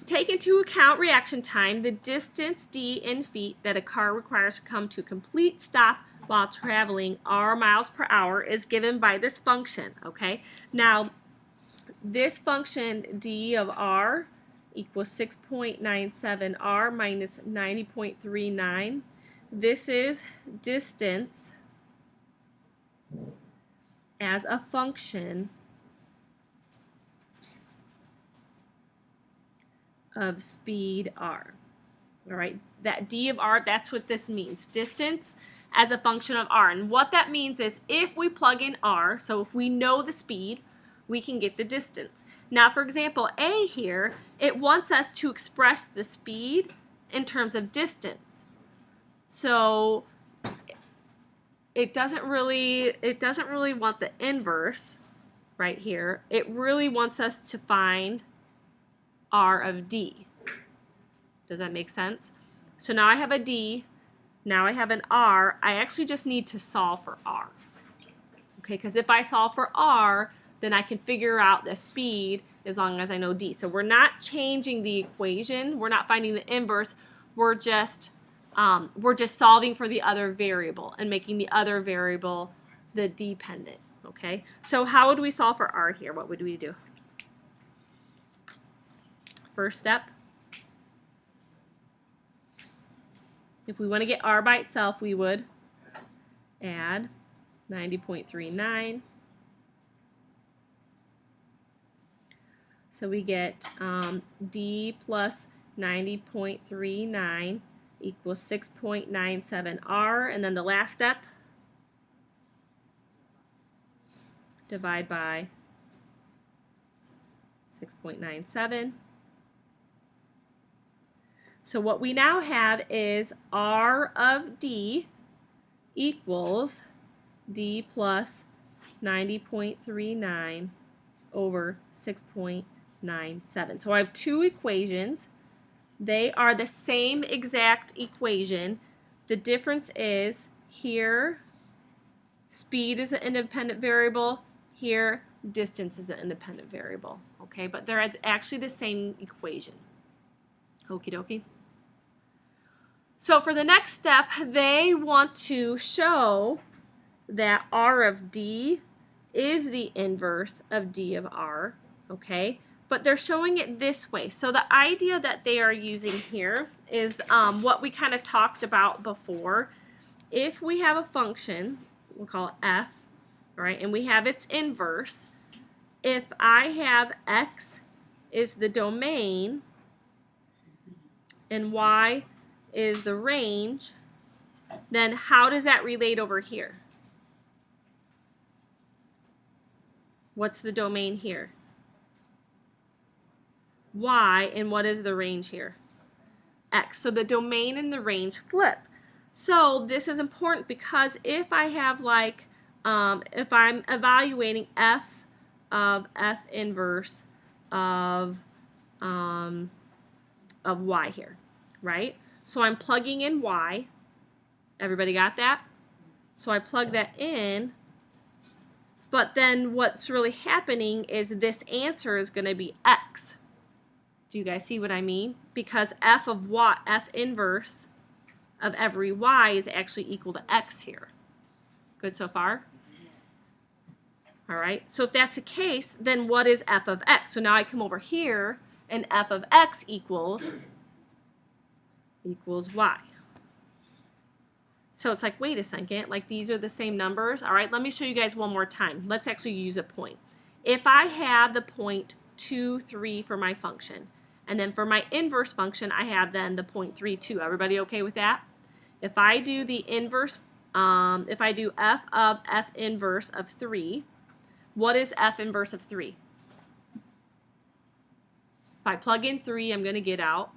take into account reaction time, the distance d in feet that a car requires to come to a complete stop while traveling r miles per hour is given by this function, okay? Now, this function d of r equals 6.97 r minus 90.39. This is distance as a function of speed r. All right, that d of r, that's what this means. Distance as a function of r. And what that means is if we plug in r, so if we know the speed, we can get the distance. Now, for example, A here, it wants us to express the speed in terms of distance. So it doesn't really want the inverse right here. It really wants us to find r of d. Does that make sense? So now I have a d, now I have an r. I actually just need to solve for r. Okay, because if I solve for r, then I can figure out the speed as long as I know d. So we're not changing the equation. We're not finding the inverse. We're just solving for the other variable and making the other variable the dependent. Okay. So how would we solve for r here? What would we do? First step. If we want to get r by itself, we would add 90.39. So we get d plus 90.39 equals 6.97 r. And then the last step, divide by 6.97. So what we now have is r of d equals d plus 90.39 over 6.97. So I have two equations. They are the same exact equation. The difference is here speed is an independent variable, here distance is the independent variable. Okay, but they're actually the same equation. Okie dokie. So for the next step, they want to show that r of d is the inverse of d of r, okay? But they're showing it this way. So the idea that they are using here is what we kind of talked about before. If we have a function, we'll call it f, right, and we have its inverse, if I have x is the domain and y is the range, then how does that relate over here? What's the domain here? Y, and what is the range here? X. So the domain and the range flip. So this is important because if I have like, if I'm evaluating f of f inverse of y here, right? So I'm plugging in y. Everybody got that? So I plug that in, but then what's really happening is this answer is going to be x. Do you guys see what I mean? Because f of y, f inverse of every y is actually equal to x here. Good so far? All right, so if that's the case, then what is f of x? So now I come over here and f of x equals y. So it's like, wait a second, like these are the same numbers. All right, let me show you guys one more time. Let's actually use a point. If I have the point 2, 3 for my function, and then for my inverse function, I have then the point 3, 2. Everybody okay with that? If I do the inverse, if I do f of f inverse of 3, what is f inverse of 3? If I plug in 3, I'm going to get out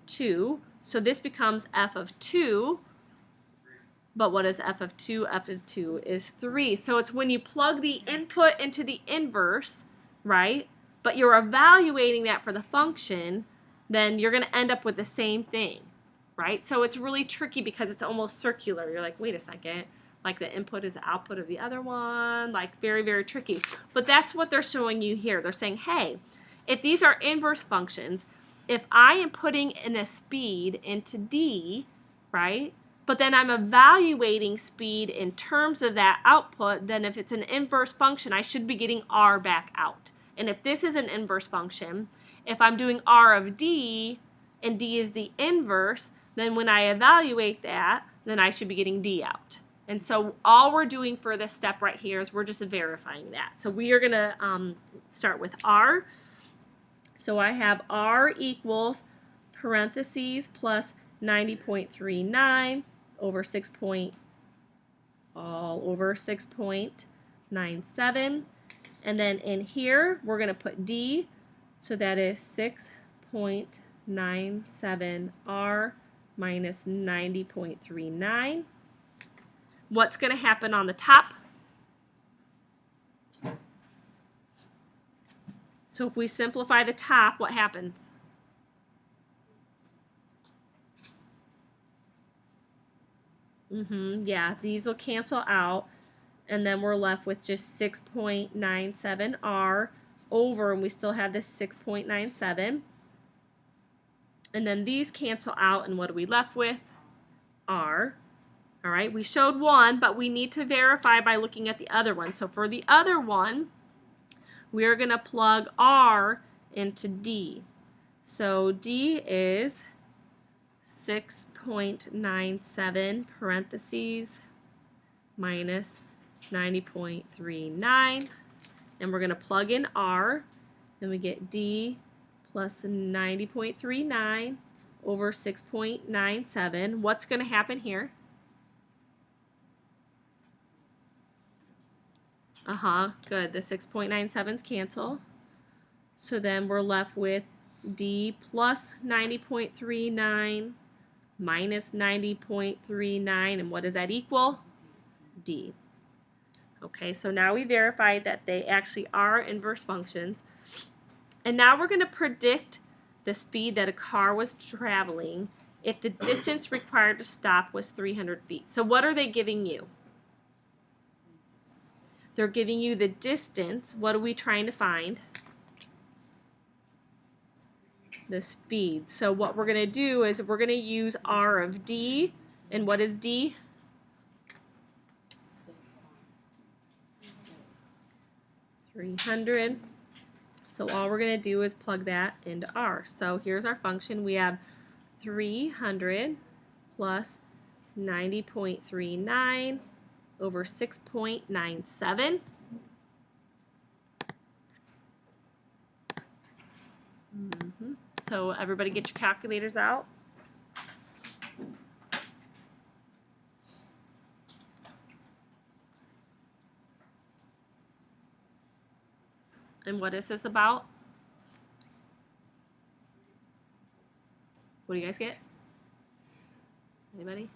2. So this becomes f of 2. But what is f of 2? F of 2 is 3. So it's when you plug the input into the inverse, right? But you're evaluating that for the function, then you're going to end up with the same thing, right? So it's really tricky because it's almost circular. You're like, wait a second, like the input is the output of the other one, like very, very tricky. But that's what they're showing you here. They're saying, hey, if these are inverse functions, if I am putting in a speed into D, right, but then I'm evaluating speed in terms of that output, then if it's an inverse function, I should be getting R back out. And if this is an inverse function, if I'm doing R of D, and D is the inverse, then when I evaluate that, then I should be getting D out. And so all we're doing for this step right here is we're just verifying that. So we are going to start with R. So I have R equals parentheses plus 90.39 over 6.97. And then in here, we're going to put D. So that is 6.97 R minus 90.39. What's going to happen on the top? So if we simplify the top, what happens? Yeah, these will cancel out, and then we're left with just 6.97 R over, and we still have this 6.97. And then these cancel out, and what are we left with? R. All right, we showed one, but we need to verify by looking at the other one. So for the other one, we're going to plug R into D. So D is 6.97 parentheses minus 90.39. And we're going to plug in R, and we get D plus 90.39 over 6.97. What's going to happen here? Good. The 6.97s cancel. So then we're left with D plus 90.39 minus 90.39. And what does that equal? D. Okay, so now we verified that they actually are inverse functions. And now we're going to predict the speed that a car was traveling if the distance required to stop was 300 feet. So what are they giving you? They're giving you the distance. What are we trying to find? The speed. So what we're going to do is we're going to use R of D. And what is D? 300. So all we're going to do is plug that into R. So here's our function. We have 300 plus 90.39 over 6.97. So everybody get your calculators out. And what is this about? What do you guys get? Anybody?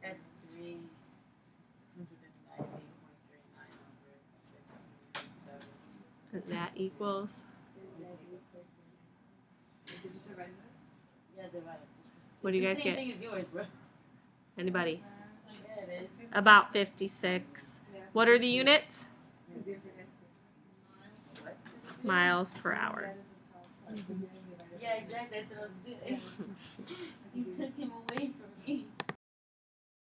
Yeah. I got 390.39 over 6.97. And that equals? Yeah, divide. What do you guys It's the get? same thing as yours, bro. Anybody? Yeah, it is. About 56. What are the units? What? Miles per hour. Yeah, exactly. That's what I was doing. You took him away from me.